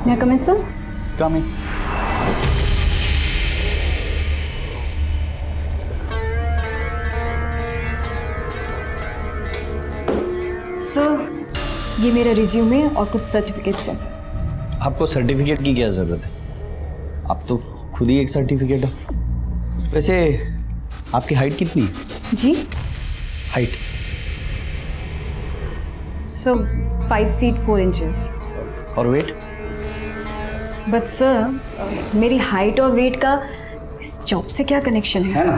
May I come in, sir? Come in. Sir, ये मेरा resume और कुछ सर्टिफिकेट्स हैं सर। आपको सर्टिफिकेट की क्या ज़रूरत है? आप तो खुद ही एक सर्टिफिकेट हो। वैसे आपकी हाइट कितनी है? जी हाइट सर, 5 feet 4 inches। और वेट? बट सर, मेरी हाइट और वेट का इस जॉब से क्या कनेक्शन है? ना,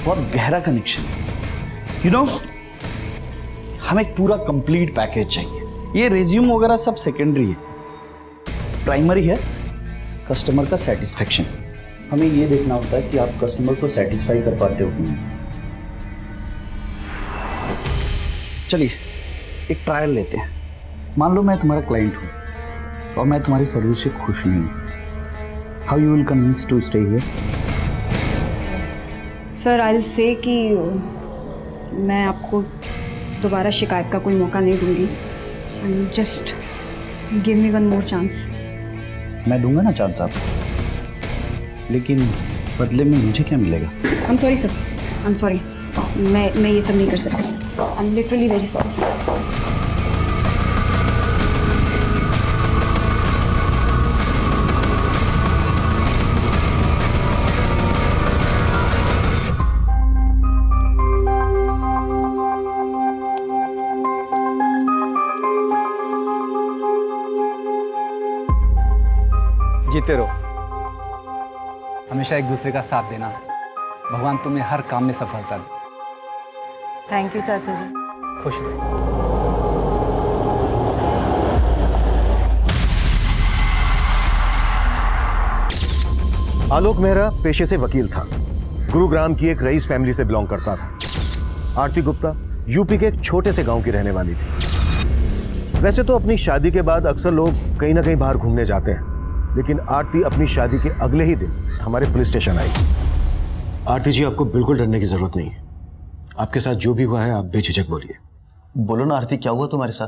बहुत गहरा कनेक्शन है। यू नो, हमें एक पूरा कंप्लीट पैकेज चाहिए। ये रिज्यूम वगैरह सब सेकेंडरी है, प्राइमरी है कस्टमर का सेटिस्फेक्शन। हमें ये देखना होता है कि आप कस्टमर को सेटिस्फाई कर पाते हो कि नहीं। चलिए एक ट्रायल लेते हैं। मान लो मैं तुम्हारा क्लाइंट हूँ और मैं तुम्हारी सर्विस से खुश नहीं हूँ। How you will convince to stay here? Sir, I will say कि मैं आपको दोबारा शिकायत का कोई मौका नहीं दूंगी। And just give me one more chance. मैं दूंगा ना चांस आपको, लेकिन बदले में मुझे क्या मिलेगा? I am sorry sir, I am sorry. मैं ये सब नहीं कर सकती। I am literally very sorry sir. जीते रहो, हमेशा एक दूसरे का साथ देना। भगवान तुम्हें हर काम में सफलता दे। थैंक यू चाचा जी। खुश रहो। आलोक मेहरा पेशे से वकील था। गुरुग्राम की एक रईस फैमिली से बिलोंग करता था। आरती गुप्ता यूपी के एक छोटे से गांव की रहने वाली थी। वैसे तो अपनी शादी के बाद अक्सर लोग कहीं ना कहीं बाहर घूमने जाते हैं, लेकिन आरती अपनी शादी के अगले ही दिन हमारे पुलिस स्टेशन आई। आरती जी, आपको बिल्कुल डरने की जरूरत नहीं है। आपके साथ जो भी हुआ है आप बेझिझक बोलिए। बोलो ना आरती, क्या हुआ तुम्हारे साथ?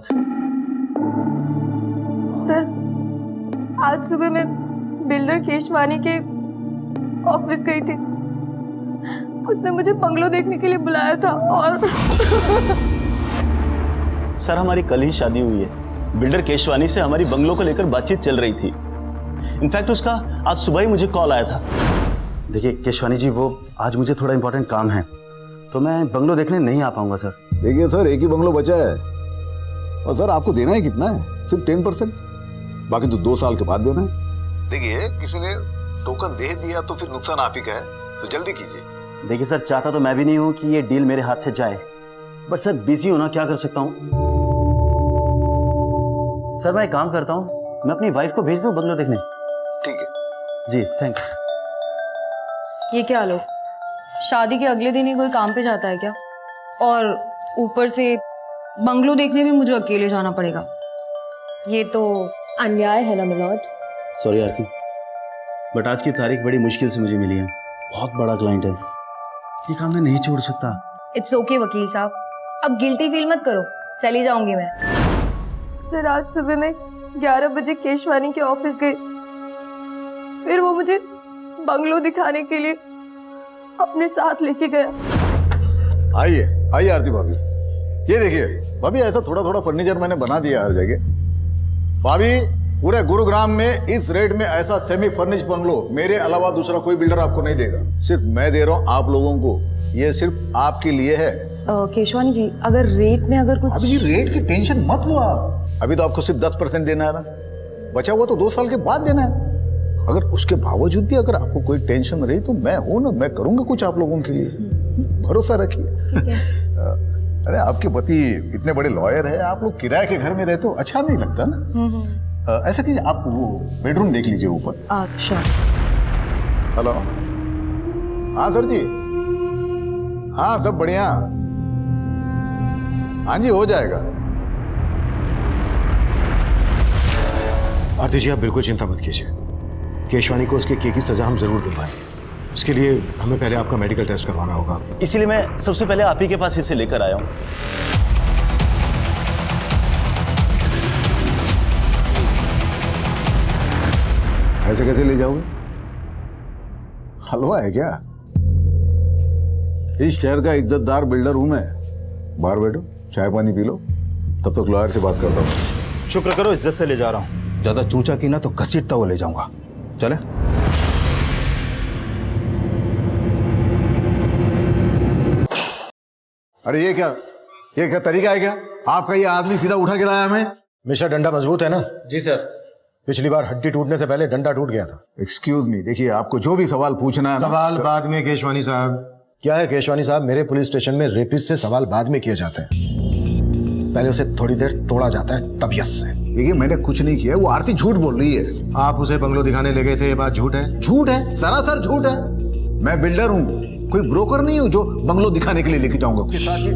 सर, आज सुबह मैं बिल्डर केशवानी के ऑफिस गई थी। उसने मुझे बंगलो देखने के लिए बुलाया था और सर, हमारी कल ही शादी हुई है। बिल्डर केशवानी से हमारी बंगलो को लेकर बातचीत चल रही थी। इनफैक्ट उसका आज सुबह ही मुझे कॉल आया था। देखिए केशवानी जी, वो आज मुझे थोड़ा इंपॉर्टेंट काम है तो मैं बंगलो देखने नहीं आ पाऊंगा सर। देखिए सर, एक ही बंगलो बचा है और सर आपको देना है कितना है? सिर्फ 10%, बाकी तो 2 साल के बाद देना है। देखिए, किसी ने टोकन दे दिया तो फिर नुकसान आप ही का है, तो जल्दी कीजिए। देखिए सर, चाहता तो मैं भी नहीं हूं कि ये डील मेरे हाथ से जाए, बट सर बिजी हूं ना, क्या कर सकता हूं। सर मैं एक काम करता हूं, मैं अपनी वाइफ को भेज दूं बंगलो देखने। ठीक है जी थैंक्स। ये क्या लोग शादी के अगले दिन ही कोई काम पे जाता है क्या? और ऊपर से बंगलो देखने भी मुझे अकेले जाना पड़ेगा। ये तो अन्याय है ना मिलोड। सॉरी आरती, बट आज की तारीख बड़ी मुश्किल से मुझे मिली है। बहुत बड़ा क्लाइंट है, ये काम मैं नहीं छोड़ सकता। इट्स ओके वकील साहब, अब गिल्टी फील मत करो, चली जाऊंगी मैं। सर, आज सुबह मैं 11 बजे केशवानी के ऑफिस गई। फिर वो मुझे बंगलो दिखाने के लिए अपने साथ लेके गया। आइए आइए आरती भाभी, ये देखिए भाभी, ऐसा थोड़ा थोड़ा फर्नीचर मैंने बना दिया हर जगह। भाभी, पूरे गुरुग्राम में इस रेट में ऐसा सेमी फर्निश बंगलो मेरे अलावा दूसरा कोई बिल्डर आपको नहीं देगा। सिर्फ मैं दे रहा हूँ आप लोगों को, ये सिर्फ आपके लिए है। केशवानी जी, अगर रेट में अगर कुछ... अभी रेट की टेंशन मत लो आप। अभी तो आपको सिर्फ 10% देना है ना, बचा हुआ तो 2 साल के बाद देना है। अगर उसके बावजूद भी अगर आपको कोई टेंशन रही तो मैं हूं ना, मैं करूंगा कुछ आप लोगों के लिए, भरोसा रखिए। अरे आपके पति इतने बड़े लॉयर है, आप लोग किराए के घर में रहते हो, अच्छा नहीं लगता ना। ऐसा कीजिए, आप वो बेडरूम देख लीजिए ऊपर। अच्छा। हेलो, हाँ सर जी, हाँ सब बढ़िया, हाँ जी हो जाएगा। आरती जी, आप बिल्कुल चिंता मत कीजिए। केशवानी को उसके किए की सजा हम जरूर दिलवाएंगे। इसके लिए हमें पहले आपका मेडिकल टेस्ट करवाना होगा। इसीलिए मैं सबसे पहले आप ही के पास इसे लेकर आया हूँ। ऐसे कैसे ले जाओगे? हलवा है क्या? इस शहर का इज्जतदार बिल्डर हूं मैं। बाहर बैठो, चाय पानी पी लो, तब तक लॉयर से बात करता हूं। शुक्र करो इज्जत से ले जा रहा हूं, ज्यादा चूचा की ना तो घसीटता हुआ ले जाऊंगा। चले। अरे ये क्या तरीका है क्या? आपका ये आदमी सीधा उठा के लाया हमें? मिस्टर, डंडा मजबूत है ना? जी सर। पिछली बार हड्डी टूटने से पहले डंडा टूट गया था। एक्सक्यूज मी, देखिए आपको जो भी सवाल पूछना है सवाल बाद में केशवानी साहब। क्या है केशवानी साहब, मेरे पुलिस स्टेशन में रेपिस्ट से सवाल बाद में किए जाते हैं, पहले उसे थोड़ी देर तोड़ा जाता है तबीयत से। देखिए मैंने कुछ नहीं किया, वो आरती झूठ बोल रही है। आप उसे बंगलो दिखाने ले गए थे, ये बात झूठ है? झूठ है, सरासर झूठ है। मैं बिल्डर हूं, कोई ब्रोकर नहीं हूं जो बंगलो दिखाने के लिए लेके जाऊंगा। उसके साथ ही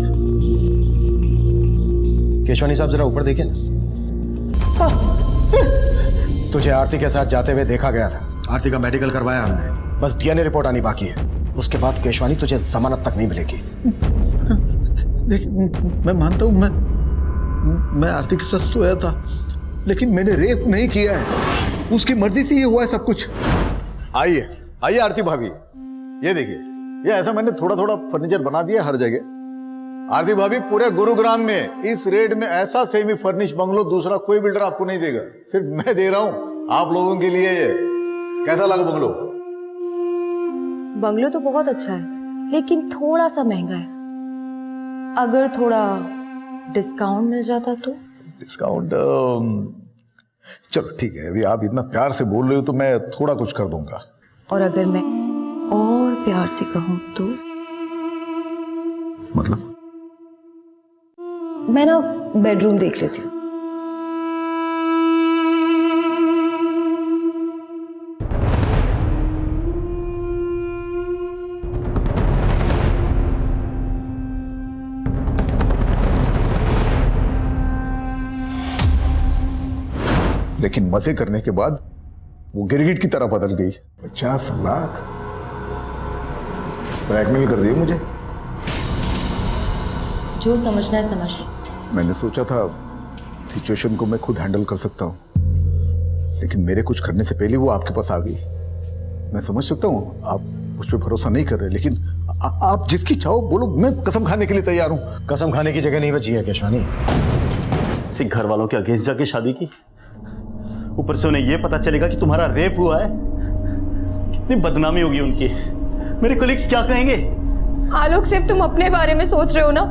केशवानी साहब जरा ऊपर देखिए ना। तुझे आरती के साथ जाते हुए देखा गया था। आरती का मेडिकल करवाया हमने, बस डीएनए रिपोर्ट आनी बाकी है। उसके बाद केशवानी तुझे जमानत तक नहीं मिलेगी। देख, मैं मानता हूं मैं आरती के साथ सोया था, लेकिन मैंने रेप नहीं किया है। उसकी मर्जी से ये हुआ है सब कुछ। आइए आइए आरती भाभी, ये देखिए, ये ऐसा मैंने थोड़ा थोड़ा फर्नीचर बना दिया हर जगह। आरती भाभी, पूरे गुरुग्राम में इस रेट में ऐसा सेमी फर्निश बंगलो दूसरा कोई बिल्डर आपको नहीं देगा, सिर्फ मैं दे रहा हूं आप लोगों के लिए। ये कैसा लगा बंगलो? बंगलो तो बहुत अच्छा है, लेकिन थोड़ा सा महंगा है। अगर थोड़ा डिस्काउंट मिल जाता तो? डिस्काउंट चलो ठीक है, अभी आप इतना प्यार से बोल रहे हो तो मैं थोड़ा कुछ कर दूंगा। और अगर मैं और प्यार से कहूं तो? मतलब? मैं ना बेडरूम देख लेती हूँ। लेकिन मजे करने के बाद वो गिरगिट की तरह बदल गई। 50 लाख ब्लैकमेल कर रही है मुझे। जो समझना है समझ लो। मैंने सोचा था सिचुएशन को मैं खुद हैंडल कर सकता हूँ, लेकिन मेरे कुछ करने से पहले वो आपके पास आ गई। मैं समझ सकता हूँ आप मुझ पर भरोसा नहीं कर रहे, लेकिन आप जिसकी चाहो बोलो, मैं कसम खाने के लिए तैयार हूँ। कसम खाने की जगह नहीं बची है केशवानी। सिख घर वालों के अगेंस्ट जाके शादी की, ऊपर से उन्हें यह पता चलेगा कि तुम्हारा रेप हुआ है। कितनी बदनामी होगी उनकी। मेरे कोलिग्स क्या कहेंगे? आलोक, सिर्फ तुम अपने बारे में सोच रहे हो ना,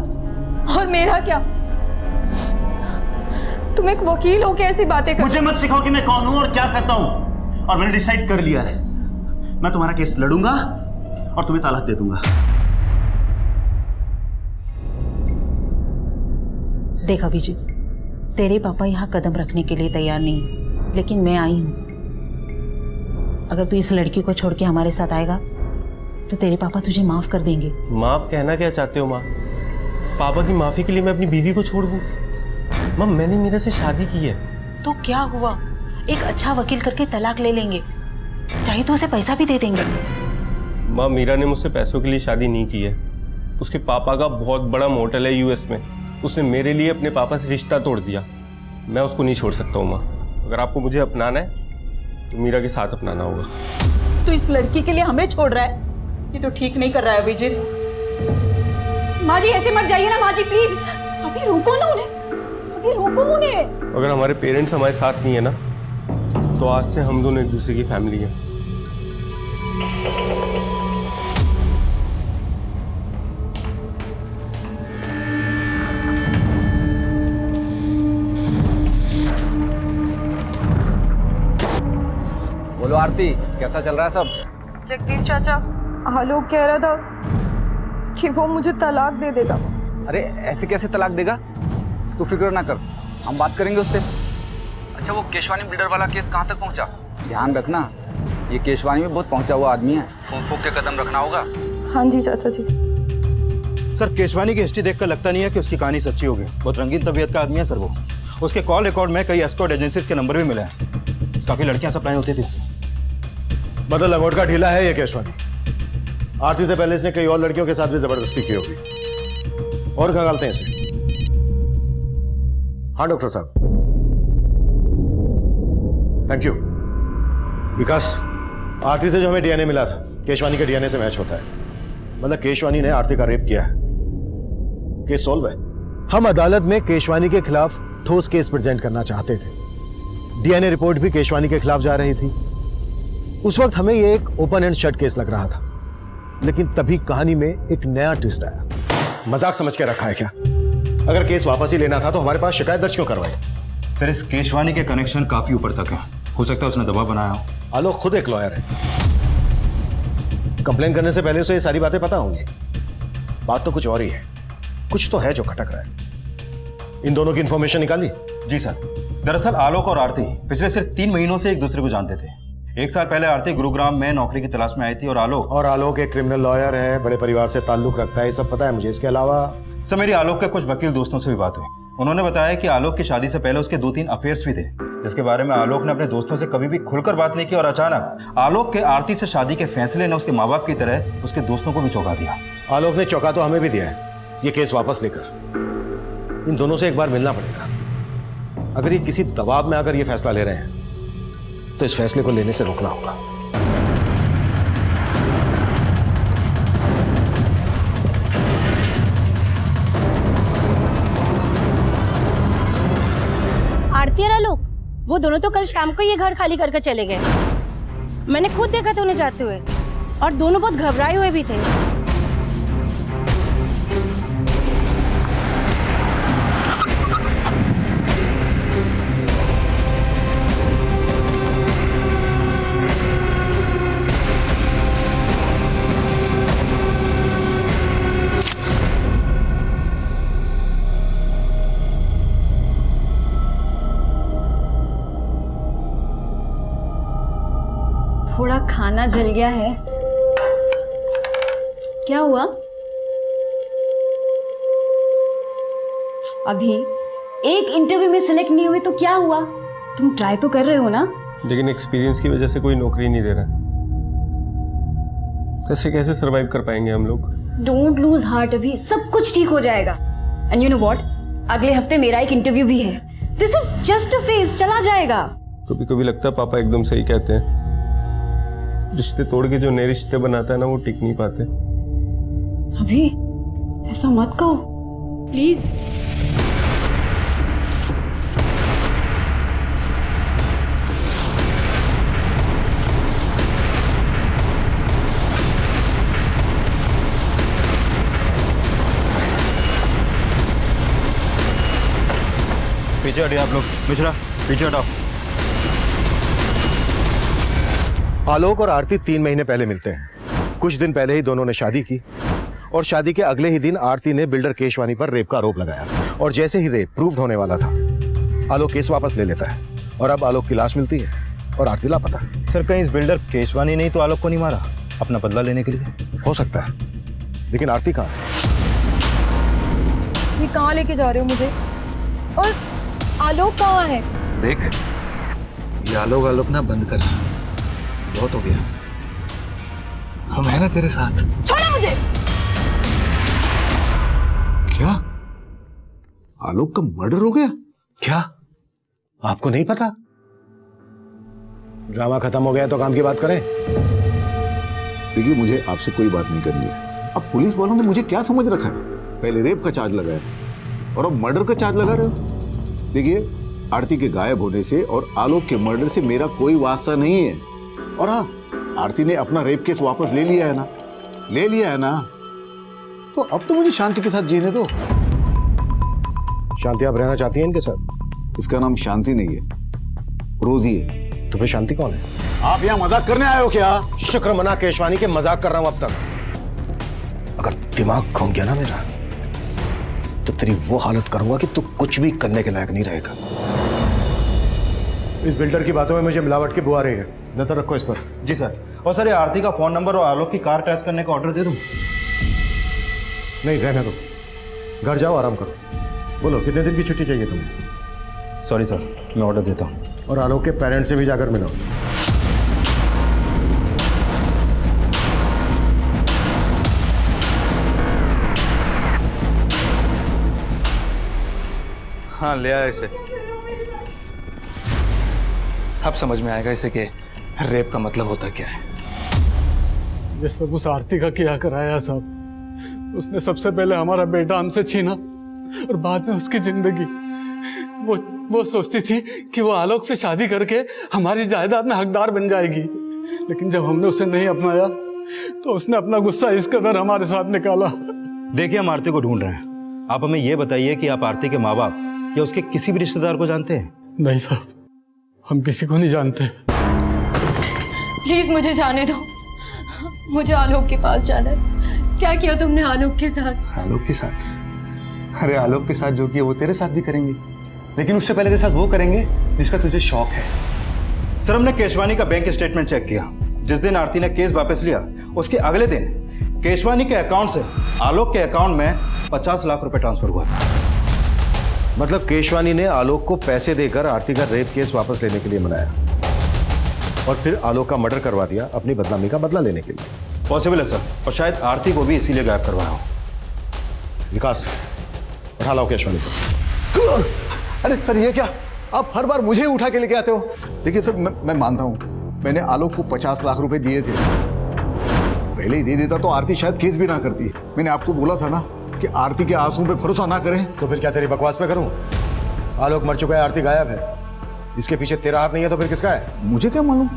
और मेरा क्या? तुम एक वकील हो के ऐसी बातें कर। मुझे मत सिखाओ कि मैं कौन हूं और क्या करता हूं। और मैंने डिसाइड कर लिया है, मैं तुम्हारा केस लड़ूंगा और तुम्हें तलाक दे दूंगा। देख अभिजीत, तेरे पापा यहाँ कदम रखने के लिए तैयार नहीं, लेकिन मैं आई हूँ। अगर तू इस लड़की को छोड़ के हमारे साथ आएगा तो तेरे पापा तुझे माफ कर देंगे। माँ, आप कहना क्या चाहते हो माँ? पापा की माफी के लिए मैं अपनी बीवी को छोड़ दूँ? माँ, मैंने मीरा से शादी की है। तो क्या हुआ, एक अच्छा वकील करके तलाक ले लेंगे, चाहे तो उसे पैसा भी दे देंगे। माँ, मीरा ने मुझसे पैसों के लिए शादी नहीं की है। उसके पापा का बहुत बड़ा मोटल है यूएस में, उसने मेरे लिए अपने पापा से रिश्ता तोड़ दिया। मैं उसको नहीं छोड़ सकता हूँ माँ। अगर आपको मुझे अपनाना है तो मीरा के साथ अपनाना होगा। तो इस लड़की के लिए हमें छोड़ रहा है, ये तो ठीक नहीं कर रहा है अभिजीत। माँ जी ऐसे मत जाइए ना, माँ जी प्लीज, अभी रोको ना उन्हें, अभी रोको उन्हें। अगर हमारे पेरेंट्स हमारे साथ नहीं है ना, तो आज से हम दोनों एक दूसरे की फैमिली है। बोलो आरती, कैसा चल रहा है सब? जगदीश चाचा, आलोक कह रहा था कि वो मुझे तलाक दे देगा। अरे ऐसे कैसे तलाक देगा? तू फिक्र ना कर, हम बात करेंगे उससे। अच्छा, वो केशवानी बिल्डर वाला केस कहाँ तक पहुँचा? ध्यान रखना, ये केशवानी में बहुत पहुँचा हुआ आदमी है, फूंक फूंक के कदम रखना होगा। हाँ जी चाचा जी। सर, केशवानी की हिस्ट्री देखकर लगता नहीं है कि उसकी कहानी सच्ची होगी। बहुत रंगीन तबीयत का आदमी है सर वो। उसके कॉल रिकॉर्ड में कई एस्कॉर्ट एजेंसीज के नंबर भी मिले हैं, काफी लड़कियां सप्लाई होती थी। मतलब लंगोट का ढीला है ये केशवानी। आरती से पहले इसने कई और लड़कियों के साथ भी जबरदस्ती की होगी। और खंगालते हैं इसे। हाँ डॉक्टर साहब, थैंक यू। विकास, आरती से जो हमें डीएनए मिला था, केशवानी के डीएनए से मैच होता है। मतलब केशवानी ने आरती का रेप किया है। केस सॉल्व है। हम अदालत में केशवानी के खिलाफ ठोस केस प्रेजेंट करना चाहते थे। डीएनए रिपोर्ट भी केशवानी के खिलाफ जा रही थी। उस वक्त हमें यह एक ओपन एंड शट केस लग रहा था, लेकिन तभी कहानी में एक नया ट्विस्ट आया। मजाक समझ के रखा है क्या? अगर केस वापस ही लेना था तो हमारे पास शिकायत दर्ज क्यों करवाई? सर, इस केशवानी के कनेक्शन काफी ऊपर तक है। हो सकता है उसने दबाव बनाया हो। आलोक खुद एक लॉयर है। कंप्लेन करने से पहले उसे ये सारी बातें पता होंगी। बात तो कुछ और ही है। कुछ तो है जो खटक रहा है। इन दोनों की इंफॉर्मेशन निकाली? जी सर, दरअसल आलोक और आरती पिछले सिर्फ 3 महीनों से एक दूसरे को जानते थे। 1 साल पहले आरती गुरुग्राम में नौकरी की तलाश में आई थी और आलोक एक क्रिमिनल लॉयर है, बड़े परिवार से ताल्लुक रखता है। ये सब पता है मुझे। इसके अलावा सर, मेरी आलोक के कुछ वकील दोस्तों से भी बात हुई। उन्होंने बताया कि आलोक की शादी से पहले उसके 2-3 अफेयर्स भी थे, जिसके बारे में आलोक ने अपने दोस्तों से कभी भी खुलकर बात नहीं की। और अचानक आलोक के आरती से शादी के फैसले ने उसके माँ बाप की तरह उसके दोस्तों को भी चौंका दिया। आलोक ने चौंका तो हमें भी दिया है। ये केस वापस लेकर इन दोनों से एक बार मिलना पड़ेगा। अगर ये किसी दबाव में आकर ये फैसला ले रहे हैं तो इस फैसले को लेने से रोकना होगा। आरती और आलोक, वो दोनों तो कल शाम को ये घर खाली करके चले गए। मैंने खुद देखा था उन्हें जाते हुए, और दोनों बहुत घबराए हुए भी थे। थोड़ा खाना जल गया है। क्या हुआ? अभी एक इंटरव्यू में सिलेक्ट नहीं हुए तो क्या हुआ? तुम ट्राई तो कर रहे हो ना? लेकिन एक्सपीरियंस की वजह से कोई नौकरी नहीं दे रहा। ऐसे कैसे सरवाइव कर पाएंगे हम लोग? डोंट लूज हार्ट, अभी सब कुछ ठीक हो जाएगा। एंड यू नो व्हाट, अगले हफ्ते मेरा एक इंटरव्यू भी है। This is just a phase, चला जाएगा। कभी कभी लगता है पापा एकदम सही कहते हैं। रिश्ते तोड़ के जो नए रिश्ते बनाता है ना, वो टिक नहीं पाते। अभी ऐसा मत कहो प्लीज। पीछे हटिए आप लोग। मिश्रा, पीछे हटाओ। आलोक और आरती 3 महीने पहले मिलते हैं। कुछ दिन पहले ही दोनों ने शादी की और शादी के अगले ही दिन आरती ने बिल्डर केशवानी पर रेप का आरोप लगाया। और जैसे ही रेप प्रूव्ड होने वाला था, आलोक केस वापस ले लेता है और अब आलोक की लाश मिलती है और आरती लापता। सर, कहीं इस बिल्डर केशवानी नहीं तो आलोक को नहीं मारा अपना बदला लेने के लिए? हो सकता है, लेकिन आरती कहाँ है? ये कहाँ लेके जा रहे हो मुझे? और आलोक कहाँ है? देख, ये आलोक ना बंद कर। बहुत हो गया। हम है ना तेरे साथ। छोड़ो मुझे। क्या आलोक का मर्डर हो गया? क्या आपको नहीं पता? ड्रामा खत्म हो गया तो काम की बात करें। देखिए, मुझे आपसे कोई बात नहीं करनी है। अब पुलिस वालों ने मुझे क्या समझ रखा है? पहले रेप का चार्ज लगाया और अब मर्डर का चार्ज लगा रहे हो। देखिए, आरती के गायब होने से और आलोक के मर्डर से मेरा कोई वास्ता नहीं है। और हाँ, आरती ने अपना रेप केस वापस ले लिया है ना? ले लिया है ना? तो अब तो मुझे शांति के साथ जीने दो। शांति आप रहना चाहती हैं इनके साथ? इसका नाम शांति नहीं है, रोजी है। तो फिर शांति कौन है? आप यहाँ मजाक करने आए हो क्या? शुक्र मना केशवानी के मजाक कर रहा हूं अब तक। अगर दिमाग घूम गया ना मेरा, तो तेरी वो हालत करूंगा कि तू कुछ भी करने के लायक नहीं रहेगा। इस बिल्डर की बातों में मुझे मिलावट की बुआ आ रही है। नजर रखो इस पर। जी सर। और सर, ये आरती का फोन नंबर और आलोक की कार टेस्ट करने का ऑर्डर दे दूं? नहीं, रहने दो। घर जाओ, आराम करो। बोलो, कितने दिन की छुट्टी चाहिए तुम्हें? सॉरी सर, मैं ऑर्डर देता हूँ। और आलोक के पेरेंट्स से भी जाकर मिलो। हाँ, ले आया इसे। अब समझ में आएगा इसे कि रेप का मतलब होता क्या है? ये सब उस आरती का किया कराया साहब। उसने सबसे पहले हमारा बेटा हमसे छीना और बाद में उसकी जिंदगी। वो सोचती थी कि वो आलोक से शादी करके हमारी जायदाद में हकदार बन जाएगी, लेकिन जब हमने उसे नहीं अपनाया तो उसने अपना गुस्सा इस कदर हमारे साथ निकाला। देखिए, हम आरती को ढूंढ रहे हैं। आप हमें यह बताइए कि आप आरती के माँ बाप या उसके किसी भी रिश्तेदार को जानते हैं? नहीं साहब, हम किसी को नहीं जानते। प्लीज मुझे जाने दो, मुझे आलोक के पास जाना है। क्या किया तुमने आलोक के साथ? आलोक के साथ? अरे आलोक के साथ जो किया वो तेरे साथ भी करेंगे, लेकिन उससे पहले तेरे साथ वो करेंगे जिसका तुझे शौक है। सर, हमने केशवानी का बैंक स्टेटमेंट चेक किया। जिस दिन आरती ने केस वापस लिया उसके अगले दिन केशवानी के अकाउंट से आलोक के अकाउंट में 50 लाख रुपए ट्रांसफर हुआ था। मतलब केशवानी ने आलोक को पैसे देकर आरती का रेप केस वापस लेने के लिए मनाया और फिर आलोक का मर्डर करवा दिया अपनी बदनामी का बदला लेने के लिए। पॉसिबल है सर, और शायद आरती को भी इसीलिए गायब करवाया हो। विकास, उठा लाओ केशवानी को। अरे सर, ये क्या आप हर बार मुझे उठा के लेके आते हो? देखिए सर, मैं मानता हूँ मैंने आलोक को 50 लाख रुपए दिए थे। पहले ही दे देता तो आरती शायद केस भी ना करती। मैंने आपको बोला था ना कि आरती के आंसू पे भरोसा ना करें। तो फिर क्या तेरी बकवास पे करूं? आलोक मर चुका है, आरती गायब है, इसके पीछे तेरा हाथ नहीं है तो फिर किसका है? मुझे क्या मालूम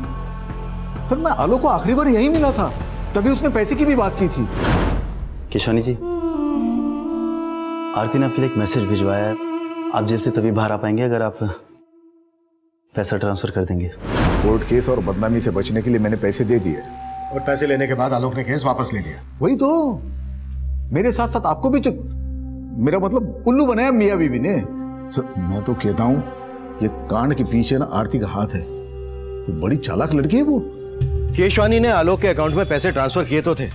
सर, मैं आलोक को आखिरी बार यही मिला था, तभी उसने पैसे की भी बात की थी। केशवानी जी, आरती ने आपके लिए एक मैसेज भिजवाया है। आप जेल से तभी बाहर आ पाएंगे अगर आप पैसा ट्रांसफर कर देंगे। कोर्ट केस और बदनामी से बचने के लिए मैंने पैसे दे दिए, और पैसे लेने के बाद आलोक ने केस वापस ले लिया। वही तो, मेरे साथ साथ आपको भी मेरा मतलब उल्लू बनाया मियां बीवी ने। सर, मैं तो कहता हूं ये कांड के पीछे ना आरती का हाथ है। तो बड़ी चालाक लड़की है वो। केशवानी ने आलोक के अकाउंट में पैसे ट्रांसफर किए तो थे,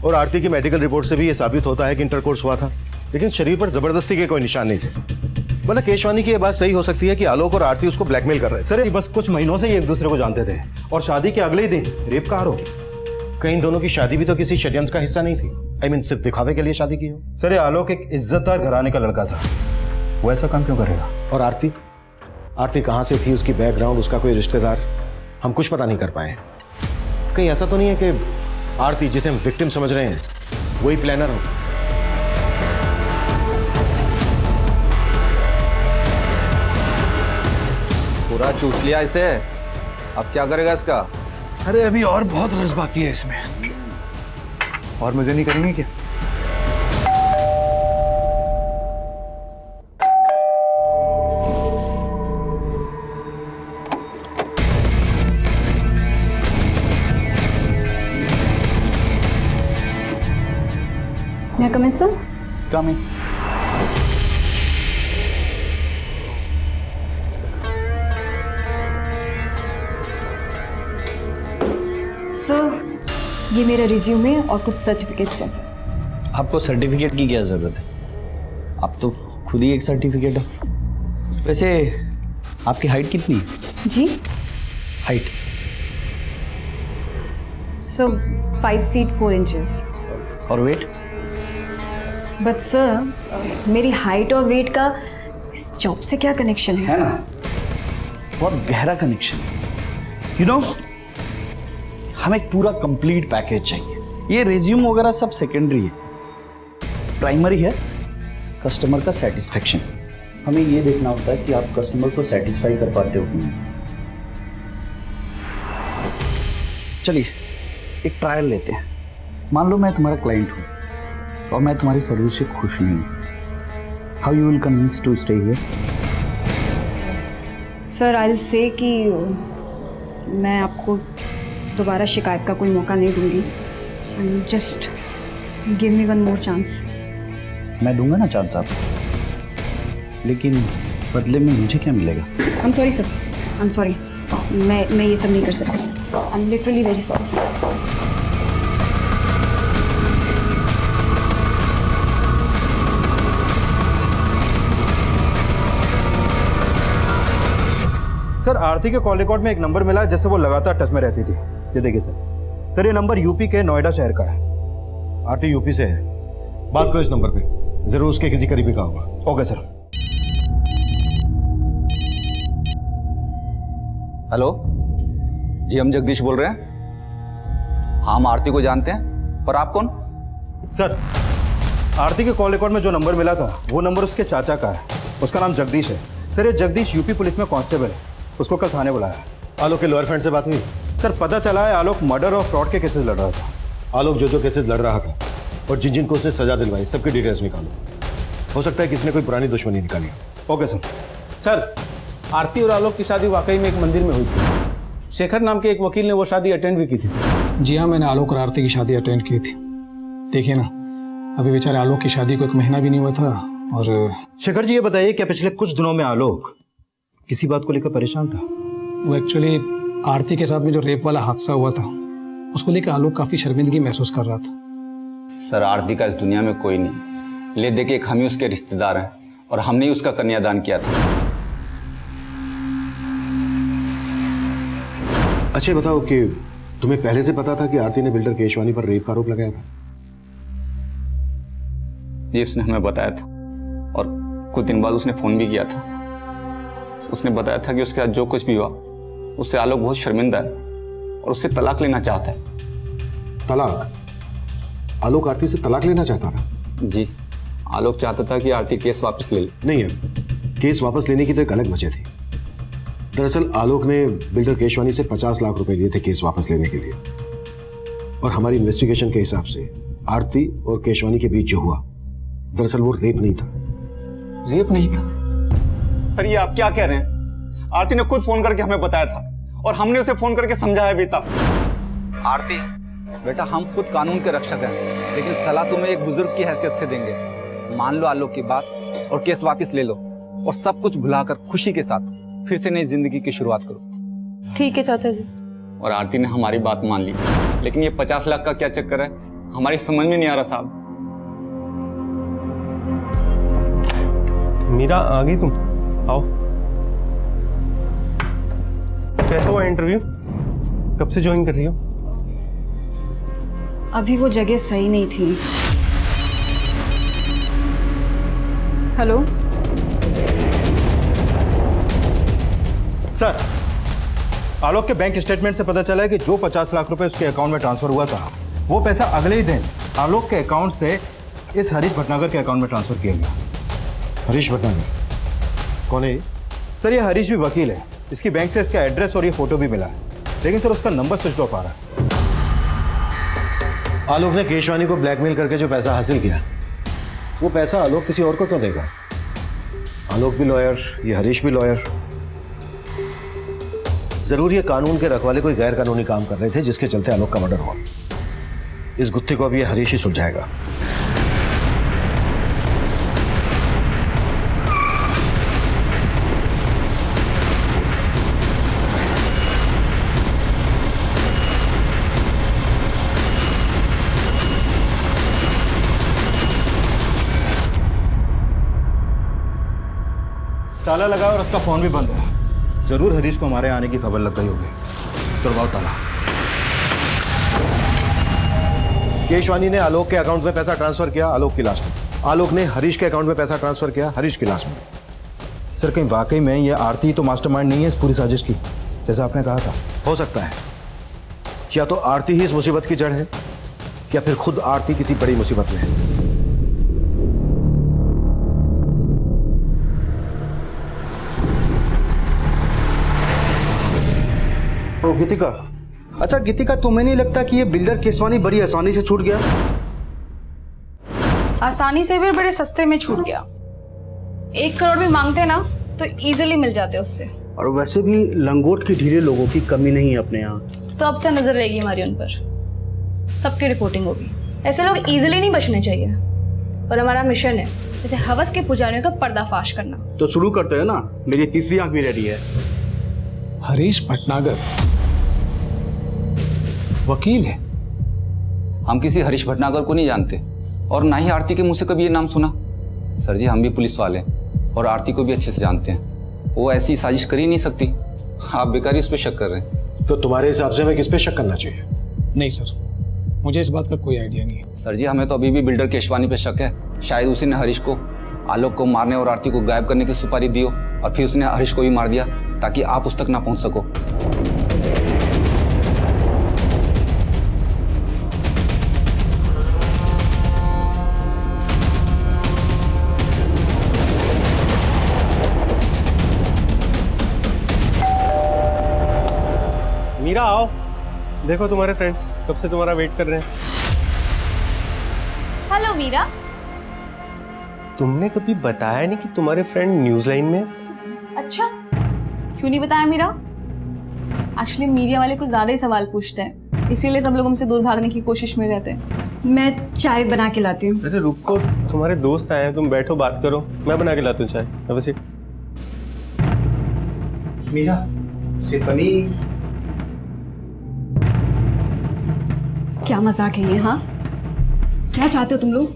और आरती की मेडिकल रिपोर्ट से भी यह साबित होता है कि इंटरकोर्स हुआ था, लेकिन शरीर पर जबरदस्ती के कोई निशान नहीं थे। मतलब केशवानी की यह बात सही हो सकती है कि आलोक और आरती उसको ब्लैकमेल कर रहे थे। सर, ये बस कुछ महीनों से ही एक दूसरे को जानते थे और शादी के अगले ही दिन रेप का आरोप। कहीं दोनों की शादी भी तो किसी षड्यंत्र का हिस्सा नहीं थी। I mean, सिर्फ दिखावे के लिए शादी की हो। सर, ये आलोक एक इज्जतदार घराने का लड़का था, वो ऐसा काम क्यों करेगा? और आरती कहाँ से थी, उसकी बैकग्राउंड, उसका कोई रिश्तेदार, हम कुछ पता नहीं कर पाए। कहीं ऐसा तो नहीं है कि आरती, जिसे हम विक्टिम समझ रहे हैं, वही प्लानर हो? पूरा चूस लिया इसे, अब क्या करेगा इसका? अरे अभी और बहुत रस बाकी है इसमें। और मजे नहीं करेंगे क्या? May I come in, sir? Come in. Sir, ये मेरा रिज्यूमे और कुछ सर्टिफिकेट्स हैं सर। आपको सर्टिफिकेट की क्या ज़रूरत है? आप तो खुद ही एक सर्टिफिकेट हो। वैसे आपकी हाइट कितनी है? जी? हाइट? Sir, 5 feet 4 inches। और वेट? बट सर, मेरी हाइट और वेट का इस जॉब से क्या कनेक्शन है? ना, बहुत गहरा कनेक्शन है। यू नो, हमें एक पूरा कंप्लीट पैकेज चाहिए। ये रिज्यूम वगैरह सब सेकेंडरी है, प्राइमरी है कस्टमर का सेटिस्फेक्शन। हमें ये देखना होता है कि आप कस्टमर को सेटिस्फाई कर पाते हो कि नहीं। चलिए एक ट्रायल लेते हैं। मान लो मैं तुम्हारा क्लाइंट हूँ और मैं तुम्हारी सर्विस से खुश नहीं हूँ। How you will convince to stay here? Sir, I will say कि मैं आपको दोबारा शिकायत का कोई मौका नहीं दूंगी। And just give me one more chance. मैं दूंगा ना चांस आपको, लेकिन बदले में मुझे क्या मिलेगा? I am sorry sir, I am sorry. मैं ये सब नहीं कर सकती। I am literally very sorry sir. Sir, Aarti के कॉल रिकॉर्ड में एक नंबर मिला जिससे वो लगातार टच में रहती थी। ये देखिए सर, ये नंबर यूपी के नोएडा शहर का है। आरती यूपी से है, बात करो इस नंबर पे, जरूर उसके किसी करीबी का होगा। Okay sir. हेलो, जी हम जगदीश बोल रहे हैं। हम आरती को जानते हैं, पर आप कौन? सर, आरती के कॉल रिकॉर्ड में जो नंबर मिला था वो नंबर उसके चाचा का है। उसका नाम जगदीश है। सर, ये जगदीश यूपी पुलिस में कांस्टेबल है। उसको कल थाने बुलाया। आलोक के लॉयर फ्रेंड से बात हुई? सर, पता चला है आलोक मर्डर और फ्रॉड के केसेस लड़ रहा था। आलोक जो केसेस लड़ रहा था और जिन जिन को उसने सजा दिलवाई, सबकी डिटेल्स निकालो। हो सकता है किसी ने कोई पुरानी दुश्मनी निकाली हो। Okay sir. सर, आरती और आलोक की शादी वाकई में एक मंदिर में हुई थी। शेखर नाम के एक वकील ने वो शादी अटेंड भी की थी सर। जी हाँ, मैंने आलोक और आरती की शादी अटेंड की थी। देखिए ना, अभी बेचारे आलोक की शादी को 1 महीना भी नहीं हुआ था। और शेखर जी, ये बताइए क्या पिछले कुछ दिनों में आलोक किसी बात को लेकर परेशान था? वो एक्चुअली आरती के साथ में जो रेप वाला हादसा हुआ था, उसको लेकर आलोक काफ़ी शर्मिंदगी महसूस कर रहा था। सर, आरती का इस दुनिया में कोई नहीं। ले दे के हम ही उसके रिश्तेदार हैं और हमने ही उसका कन्यादान किया था। अच्छा बताओ कि तुम्हें पहले से पता था कि आरती ने बिल्डर केशवानी पर रेप का आरोप लगाया था? जी, उसने हमें बताया था और कुछ दिन बाद उसने फ़ोन भी किया था। उसने बताया था कि उसके साथ जो कुछ भी हुआ उससे आलोक बहुत शर्मिंदा है और उससे तलाक लेना चाहता है। तलाक? आलोक आरती से तलाक लेना चाहता था? जी, आलोक चाहता था कि आरती केस वापस ले ले। नहीं है, केस वापस लेने की तो एक अलग वजह थी। दरअसल आलोक ने बिल्डर केशवानी से 50 लाख रुपए लिए थे केस वापस लेने के लिए। और हमारी इन्वेस्टिगेशन के हिसाब से आरती और केशवानी के बीच जो हुआ, दरअसल वो रेप नहीं था। रेप नहीं था? सर, ये आप क्या कह रहे हैं? आरती ने खुद फोन करके हमें बताया था और हमने उसे फोन करके समझाया भी था। आरती बेटा, हम खुद कानून के रक्षक हैं, लेकिन सलाह तुम्हें एक बुजुर्ग की हैसियत से देंगे। मान लो आलोक की बात और केस वापस ले लो और सब कुछ भुलाकर खुशी के साथ फिर से नई जिंदगी की शुरुआत करो। ठीक है चाचा जी। और आरती ने हमारी बात मान ली, लेकिन ये 50 लाख का क्या चक्कर है, हमारी समझ में नहीं आ रहा साहब। मीरा, आ गई तुम? आओ। कैसा हुआ इंटरव्यू? कब से ज्वाइन कर रही हो? अभी वो जगह सही नहीं थी। हेलो सर, आलोक के बैंक स्टेटमेंट से पता चला है कि जो 50 लाख रुपए उसके अकाउंट में ट्रांसफर हुआ था, वो पैसा अगले ही दिन आलोक के अकाउंट से इस हरीश भटनागर के अकाउंट में ट्रांसफर किया गया। हरीश भटनागर कौन है? सर, ये हरीश भी वकील है। इसकी बैंक से इसका एड्रेस और ये फोटो भी मिला है, लेकिन सर उसका नंबर स्विच ऑफ आ रहा है। आलोक ने केशवानी को ब्लैकमेल करके जो पैसा हासिल किया, वो पैसा आलोक किसी और को क्यों देगा? आलोक भी लॉयर, ये हरीश भी लॉयर। जरूर ये कानून के रखवाले कोई गैर कानूनी काम कर रहे थे, जिसके चलते आलोक का मर्डर हुआ। इस गुत्थी को अब ये हरीश ही सुलझाएगा। ताला लगा और उसका फोन भी बंद है। जरूर हरीश को हमारे आने की खबर लग गई होगी। तुड़वाओ ताला। केशवानी ने आलोक के अकाउंट में पैसा ट्रांसफर किया आलोक की लाश में। आलोक ने हरीश के अकाउंट में पैसा ट्रांसफर किया हरीश की लाश में। सर, कहीं वाकई में ये आरती तो मास्टरमाइंड नहीं है इस पूरी साजिश की, जैसा आपने कहा था? हो सकता है, या तो आरती ही इस मुसीबत की जड़ है, या फिर खुद आरती किसी बड़ी मुसीबत में है। तो गीतिका, अच्छा गीतिका, तुम्हें नहीं लगता कि ये बिल्डर केशवानी बड़ी आसानी से छूट गया? आसानी से भी बड़े सस्ते में छूट गया। 1 करोड़ भी मांगते ना तो इजीली मिल जाते उससे। और वैसे भी लंगोट की ढीले लोगों की कमी नहीं है अपने यहाँ। तो अब से नजर रहेगी हमारी उन पर, सबकी रिपोर्टिंग होगी। ऐसे लोग इजीली नहीं बचने चाहिए और हमारा मिशन है जैसे हवस के पुजारियों का पर्दाफाश करना। तो शुरू करते हैं ना, मेरी तीसरी आंख भी रेडी है। हरीश भटनागर वकील है? हम किसी हरीश भटनागर को नहीं जानते और ना ही आरती के मुंह से कभी ये नाम सुना। सर जी, हम भी पुलिस वाले हैं और आरती को भी अच्छे से जानते हैं। वो ऐसी साजिश कर ही नहीं सकती। आप बेकार ही उस पर शक कर रहे हैं। तो तुम्हारे हिसाब से हमें किस पे शक करना चाहिए? नहीं सर, मुझे इस बात का कोई आइडिया नहीं है। सर जी, हमें तो अभी भी बिल्डर केशवानी पे शक है। शायद उसी ने हरीश को आलोक को मारने और आरती को गायब करने की सुपारी दी हो और फिर उसने हरीश को भी मार दिया ताकि आप उस तक ना पहुंच सको। मीरा आओ, देखो तुम्हारे फ्रेंड्स कब से तुम्हारा वेट कर रहे हैं। हेलो मीरा। तुमने कभी बताया नहीं कि तुम्हारे फ्रेंड न्यूज लाइन में है? अच्छा, क्यों नहीं बताया मीरा? एक्चुअली मीडिया वाले कुछ ज्यादा ही सवाल पूछते हैं, इसीलिए सब लोग हमसे दूर भागने की कोशिश में रहते हैं। मैं चाय बना के लाती हूँ। अरे रुको, तुम्हारे दोस्त आए हैं, तुम बैठो बात करो, मैं बना के लाता हूँ चाय। अब से मीरा से पनीर। क्या मजाक है ये? हाँ, क्या चाहते हो तुम लोग?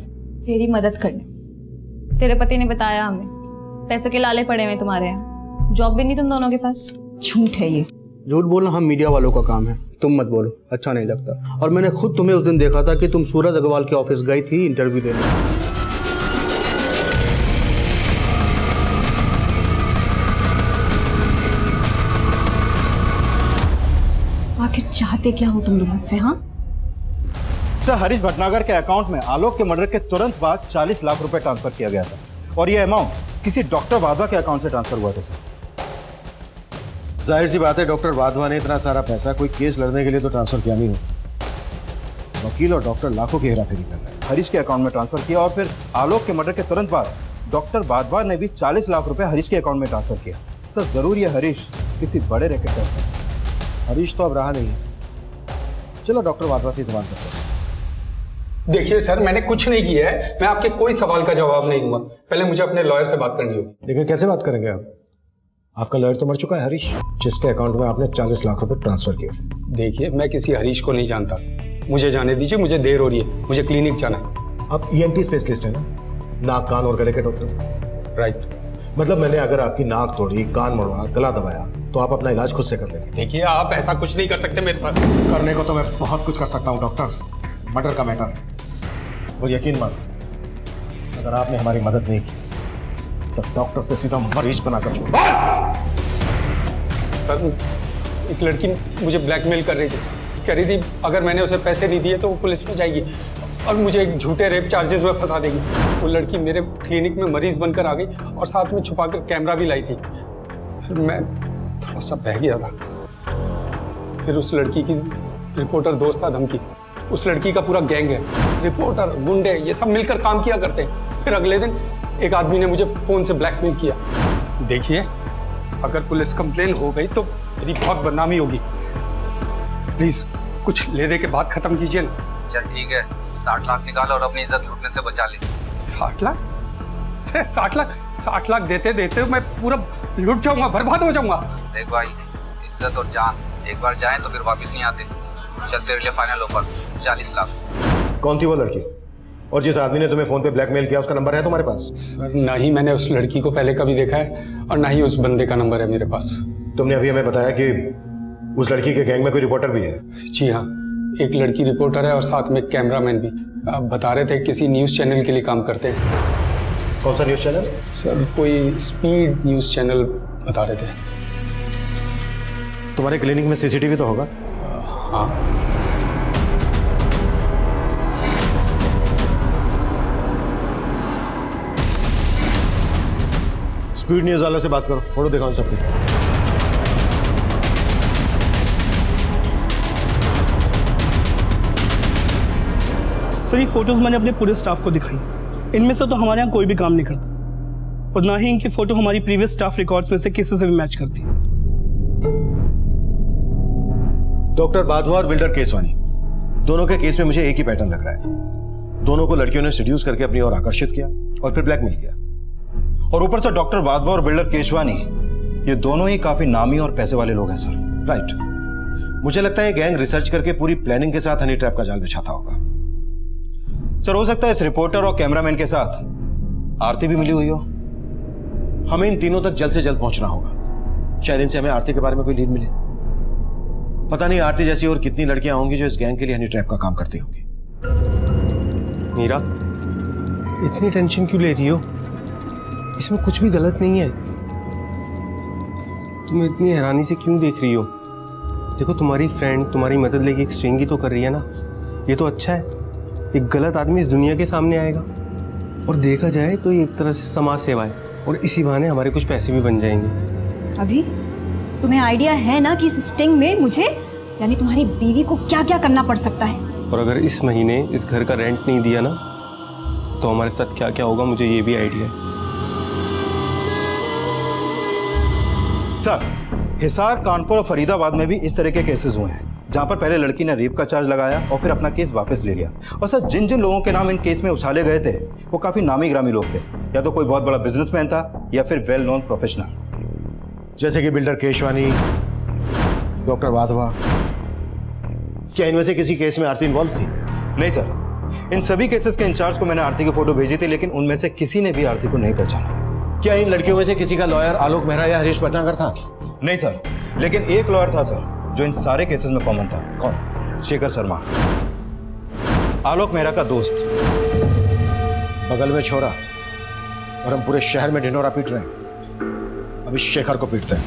तेरी मदद करने। तेरे पति ने बताया हमें पैसों के लाले पड़े हुए तुम्हारे यहाँ, जॉब भी नहीं तुम दोनों के पास। झूठ है ये। झूठ बोलना हम मीडिया वालों का काम है, तुम मत बोलो, अच्छा नहीं लगता। और मैंने खुद तुम्हें उस दिन देखा था कि तुम सूरज अग्रवाल के ऑफिस गई थी इंटरव्यू देने। आखिर चाहते क्या हो तुम लोग मुझसे? हाँ, सर, हरीश भटनागर के अकाउंट में आलोक के मर्डर के तुरंत बाद 40 लाख रुपए ट्रांसफर किया गया था और ये अमाउंट किसी डॉक्टर वाधवा के अकाउंट से ट्रांसफर हुआ था सर। जाहिर सी बात है, डॉक्टर वाधवा ने इतना सारा पैसा कोई केस लड़ने के लिए तो ट्रांसफर किया नहीं हो। वकील और डॉक्टर लाखों की हेराफेरी कर रहे हैं। हरीश के अकाउंट में ट्रांसफर किया और फिर आलोक के मर्डर के तुरंत बाद डॉक्टर वाधवा ने भी 40 लाख रुपए हरीश के अकाउंट में ट्रांसफर किया। सर, जरूर ये हरीश किसी बड़े रैकेट का हिस्सा है। हरीश तो अब रहा नहीं। चलो डॉक्टर वाधवा से सवाल करते हैं। देखिए सर, मैंने कुछ नहीं किया है, मैं आपके कोई सवाल का जवाब नहीं दूंगा। पहले मुझे अपने लॉयर से बात करनी होगी। लेकिन कैसे बात करेंगे आप? आपका लॉयर तो मर चुका है हरीश, जिसके अकाउंट में आपने 40 लाख रुपए ट्रांसफर किए थे। देखिए, मैं किसी हरीश को नहीं जानता, मुझे जाने दीजिए, मुझे देर हो रही है, मुझे क्लिनिक जाना है। आप ENT स्पेशलिस्ट हैं ना, नाक कान और गले के डॉक्टर? राइट। मतलब मैंने अगर आपकी नाक तोड़ी, कान मोड़ा, गला दबाया तो आप अपना इलाज खुद से कर लेंगे? देखिए, आप ऐसा कुछ नहीं कर सकते मेरे साथ। करने को तो मैं बहुत कुछ कर सकता हूँ डॉक्टर, मर्डर का मैटर है। और यकीन मानो, अगर आपने हमारी मदद नहीं की तो डॉक्टर से सीधा मरीज बनाकर छोड़। सर, एक लड़की मुझे ब्लैकमेल कर रही थी, कह रही थी अगर मैंने उसे पैसे नहीं दिए तो वो पुलिस में जाएगी और मुझे एक झूठे रेप चार्जेस में फंसा देगी। वो लड़की मेरे क्लिनिक में मरीज बनकर आ गई और साथ में छुपाकर कैमरा भी लाई थी। फिर मैं थोड़ा सा बह गया था। फिर उस लड़की की रिपोर्टर दोस्त था धमकी, उस लड़की का पूरा गैंग है, रिपोर्टर, गुंडे, ये सब मिलकर काम किया करते हैं। फिर अगले दिन एक आदमी ने मुझे फोन से ब्लैकमेल किया। देखिए, अगर पुलिस कंप्लेन हो गई तो मेरी बहुत बदनामी होगी। प्लीज कुछ ले दे के बात खत्म कीजिए ना। चल ठीक है, 60 लाख निकाल और अपनी इज्जत लूटने से बचा ले। 60 लाख? अरे 60 लाख देते देते मैं पूरा लुट जाऊंगा, बर्बाद हो जाऊंगा। देख भाई, इज्जत और जान एक बार जाए तो फिर वापस नहीं आते। चल तेरे लिए फाइनल ऑफर 40 लाख। कौन थी वो लड़की? और जिस आदमी ने तुम्हें फोन पे ब्लैकमेल किया, उसका नंबर है तुम्हारे पास? सर, ना ही मैंने उस लड़की को पहले कभी देखा है और ना ही उस बंदे का नंबर है मेरे पास। तुमने अभी हमें बताया कि उस लड़की के गैंग में कोई रिपोर्टर भी है? जी हाँ, एक लड़की रिपोर्टर है और साथ में कैमरामैन भी। आप बता रहे थे किसी न्यूज चैनल के लिए काम करते हैं। कौन सा न्यूज चैनल? सर, कोई स्पीड न्यूज चैनल बता रहे थे। तुम्हारे क्लिनिक में CCTV तो होगा? हाँ। स्पीड न्यूज वाले से बात करो, फोटो दिखाओ सबको। सर, ये फोटोज मैंने अपने पूरे स्टाफ को दिखाई। इनमें से तो हमारे यहाँ कोई भी काम नहीं करता और ना ही इनकी फोटो हमारी प्रीवियस स्टाफ रिकॉर्ड्स में से किसी से भी मैच करती। डॉक्टर वाधवा और बिल्डर केसवानी, दोनों के केस में मुझे एक ही पैटर्न लग रहा है। दोनों को लड़कियों ने सेड्यूस करके अपनी ओर आकर्षित किया और फिर ब्लैकमेल किया। और ऊपर से डॉक्टर वाधवा और बिल्डर केशवानी, ये दोनों ही काफी नामी और पैसे वाले लोग हैं सर। राइट। मुझे लगता है गैंग रिसर्च करके पूरी प्लानिंग के साथ हनी ट्रैप का जाल बिछाता होगा। सर, हो सकता है इस रिपोर्टर और कैमरामैन के साथ आरती भी मिली हुई हो। हमें इन तीनों तक जल्द से जल्द पहुंचना होगा। शायद इनसे हमें आरती के बारे में कोई लीड मिले। पता नहीं आरती जैसी और कितनी लड़कियां होंगी जो इस गैंग के लिए हनी ट्रैप का काम करती होंगी। मीरा, इतनी टेंशन क्यों ले रही हो? इसमें कुछ भी गलत नहीं है। तुम इतनी हैरानी से क्यों देख रही हो? देखो, तुम्हारी फ्रेंड तुम्हारी मदद लेके एक स्ट्रिंग ही तो कर रही है ना। ये तो अच्छा है, एक गलत आदमी इस दुनिया के सामने आएगा और देखा जाए तो ये एक तरह से समाज सेवा है और इसी बहाने हमारे कुछ पैसे भी बन जाएंगे। अभी तुम्हें आइडिया है ना कि इस स्टिंग में मुझे यानी तुम्हारी बीवी को क्या क्या करना पड़ सकता है। और अगर इस महीने इस घर का रेंट नहीं दिया ना, तो हमारे साथ क्या क्या होगा मुझे ये भी आइडिया है। सर, हिसार, कानपुर और फरीदाबाद में भी इस तरह के केसेस हुए हैं, जहां पर पहले लड़की ने रेप का चार्ज लगाया और फिर अपना केस वापस ले लिया। और सर, जिन जिन लोगों के नाम इन केस में उछाले गए थे वो काफी नामी ग्रामी लोग थे, या तो कोई बहुत बड़ा बिजनेसमैन था या फिर वेल नोन प्रोफेशनल, जैसे कि बिल्डर केशवानी, डॉक्टर वाधवा। क्या इनमें से किसी केस में आरती इन्वॉल्व थी? नहीं सर, इन सभी केसेस के इंचार्ज को मैंने आरती की फोटो भेजी थी, लेकिन उनमें से किसी ने भी आरती को नहीं पहचाना। क्या इन लड़कियों में से किसी का लॉयर आलोक मेहरा या हरीश भटनागर था? नहीं सर, लेकिन एक लॉयर था सर जो इन सारे केसेस में कॉमन था। कौन? शेखर शर्मा, आलोक मेहरा का दोस्त। बगल में छोरा और हम पूरे शहर में ढिंढोरा पीट रहे हैं। अभी शेखर को पीटते हैं।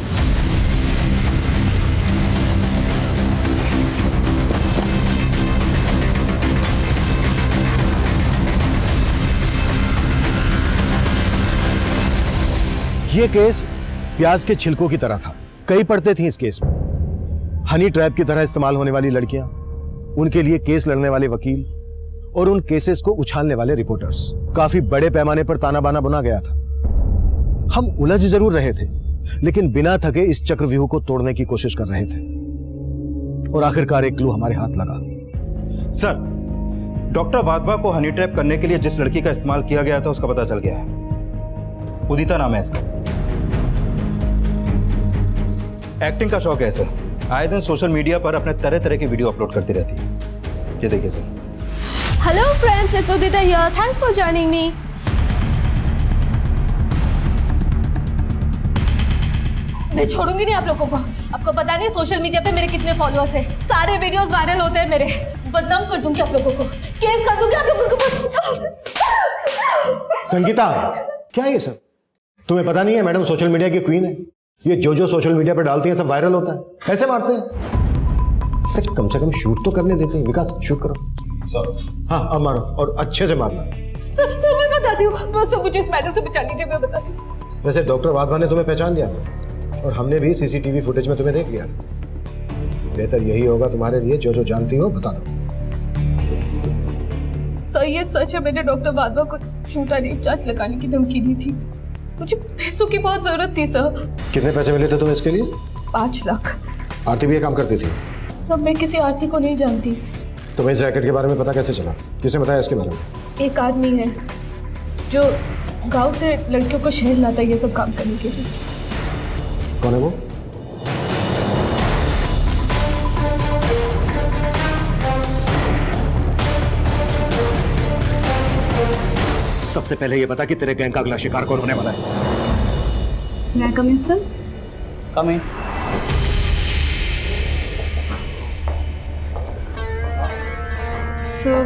ये केस प्याज के छिलकों की तरह था। कई पड़ते थी इस केस में। हनी ट्रैप की तरह इस्तेमाल होने वाली लड़कियां, उनके लिए केस लड़ने वाले वकील और उन केसेस को उछालने वाले रिपोर्टर्स। काफी बड़े पैमाने पर ताना बाना बुना गया था। हम उलझ जरूर रहे थे, लेकिन बिना थके इस चक्रव्यूह को तोड़ने की कोशिश कर रहे थे। और आखिरकार एक क्लू हमारे हाथ लगा। सर, डॉक्टर वाधवा को हनी ट्रैप करने के लिए जिस लड़की का इस्तेमाल किया गया था उसका पता चल गया है। उदिता नाम है इसका। एक्टिंग का शौक है इसे। आए दिन सोशल मीडिया पर अपने तरह तरह के वीडियो अपलोड करती रहती है। ये देखिए sir. Hello friends, it's Udita here. Thanks for joining me. मैं छोड़ूंगी नहीं आप लोगों को। आपको पता नहीं सोशल मीडिया पे मेरे कितने फॉलोअर्स हैं। सारे वीडियोस वायरल होते हैं मेरे। बदनाम कर दूंगी आप लोगों को, केस कर दूंगी आप लोगों को। संगीता, क्या है ये सब? तुम्हें पता नहीं है मैडम सोशल मीडिया की क्वीन है। ये जो सोशल मीडिया पर डालती है सब वायरल होता है। कैसे मारते हैं? कम से कम शूट तो करने देते हैं। विकास, शूट करो सर। हाँ, अब मारो और अच्छे से मारना। सर मैं बताती हूँ, बस मुझे इस मैटर से बचा लीजिए, मैं बताती हूँ। वैसे डॉक्टर वाधवा ने तुम्हें पहचान लिया था और हमने भी सीसीटीवी फुटेज में तुम्हें देख लिया था। बेहतर यही होगा तुम्हारे लिए, जो जानती हो बता दो। सर ये सच है, मैंने डॉक्टर वाधवा को झूठा रेप चार्ज लगाने की धमकी दी थी। मुझे पैसों की बहुत जरूरत थी सर। कितने पैसे मिले थे तुम्हें इसके लिए? 5 लाख। आरती भी ये काम करती थी? सर मैं किसी आरती को नहीं जानती। तुम्हें इस रैकेट के बारे में पता कैसे चला? किसने बताया इसके बारे में? एक आदमी है जो गांव से लड़कियों को शहर लाता है ये सब काम करने के लिए। कौन है वो? सबसे पहले ये बता कि तेरे गैंग का अगला शिकार कौन होने वाला है? मैं कम इन सर? कम इन। सर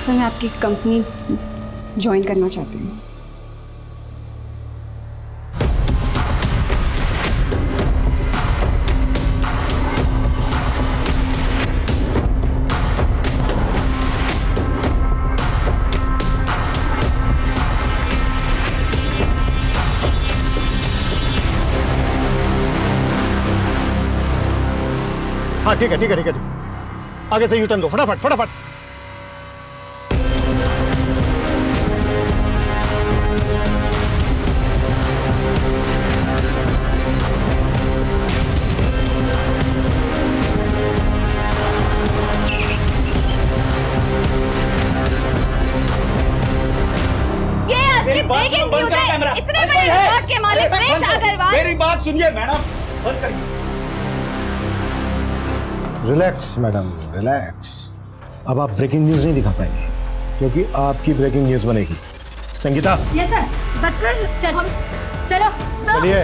मैं आपकी कंपनी ज्वाइन करना चाहती हूँ। हाँ ठीक है। आगे से यू टर्न दो, फटाफट। ये आज की ब्रेकिंग न्यूज़ है। इतने बड़े रिसोर्ट के मालिक सुरेश अग्रवाल। मेरी बात सुनिए मैडम, बंद करिए। Relax madam, relax. अब आप ब्रेकिंग न्यूज नहीं दिखा पाएंगे क्योंकि आपकी ब्रेकिंग न्यूज बनेगी। Sangeeta. Yes sir. But sir हम चलो सर। चलिए।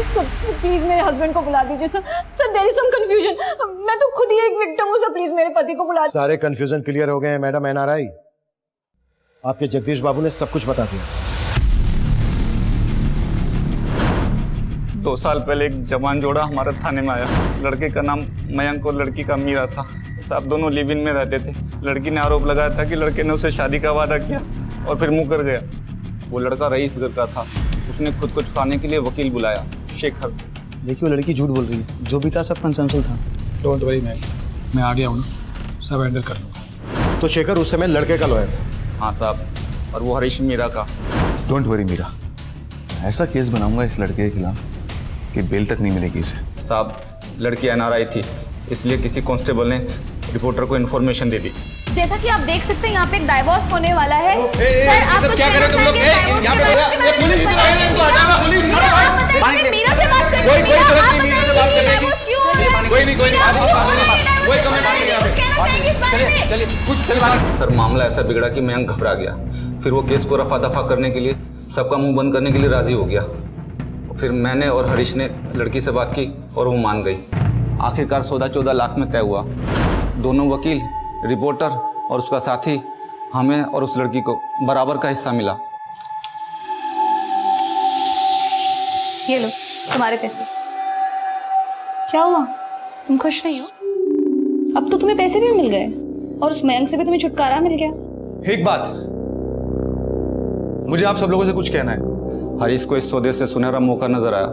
सर प्लीज मेरे हस्बैंड को बुला दीजिए सर। There is some confusion. मैं तो खुद ही एक विक्टिम हूँ सर, प्लीज मेरे पति को बुला। सारे कंफ्यूजन क्लियर हो गए हैं मैडम एनआरआई। आपके जगदीश बाबू ने सब कुछ बता दिया। 2 साल पहले एक जवान जोड़ा हमारे थाने में आया। लड़के का नाम मयंक और लड़की का मीरा था। साहब दोनों लिव इन में रहते थे। लड़की ने आरोप लगाया था कि लड़के ने उसे शादी का वादा किया और फिर मुकर गया। वो लड़का रईस घर का था, उसने खुद को छुड़ाने के लिए वकील बुलाया, शेखर। देखिए वो लड़की झूठ बोल रही है, जो भी था सब कंसेंसुअल था। डोंट वरी मैम, मैं आ गया हूँ ना, सब हैंडल कर लूँगा। तो शेखर उस समय लड़के का लॉयर था? हाँ साहब, और वो हरीश मीरा का। डोंट वरी मीरा, ऐसा केस बनाऊंगा इस लड़के के खिलाफ कि बेल तक नहीं मिलेगी इसे। साहब, लड़की NRI थी, इसलिए किसी कांस्टेबल ने रिपोर्टर को इन्फॉर्मेशन दे दी। जैसा कि आप देख सकते हैं यहाँ पे एक डाइवोर्स होने वाला है। सर आप क्या कर रहे हो तुम लोग? यहाँ पे पुलिस इनको हटाना, पुलिस मीरा से बात करनी, कोई जरूरत नहीं मीरा से बात करने की। कोई नहीं कोई कमेंट चलिए चलिए कुछ चलिए। सर मामला ऐसा बिगड़ा कि मयंक घबरा गया, फिर वो केस को रफा दफा करने के लिए, सबका मुंह बंद करने के लिए राजी हो गया। फिर मैंने और हरीश ने लड़की से बात की और वो मान गई। आखिरकार सौदा 14 लाख में तय हुआ। दोनों वकील, रिपोर्टर और उसका साथी, हमें और उस लड़की को बराबर का हिस्सा मिला। ये लो तुम्हारे पैसे। क्या हुआ, तुम खुश नहीं हो? अब तो तुम्हें पैसे भी मिल गए और उस मयंक से भी तुम्हें छुटकारा मिल गया। एक बात, मुझे आप सब लोगों से कुछ कहना है। हरीश को इस सौदे से सुनहरा मौका नजर आया।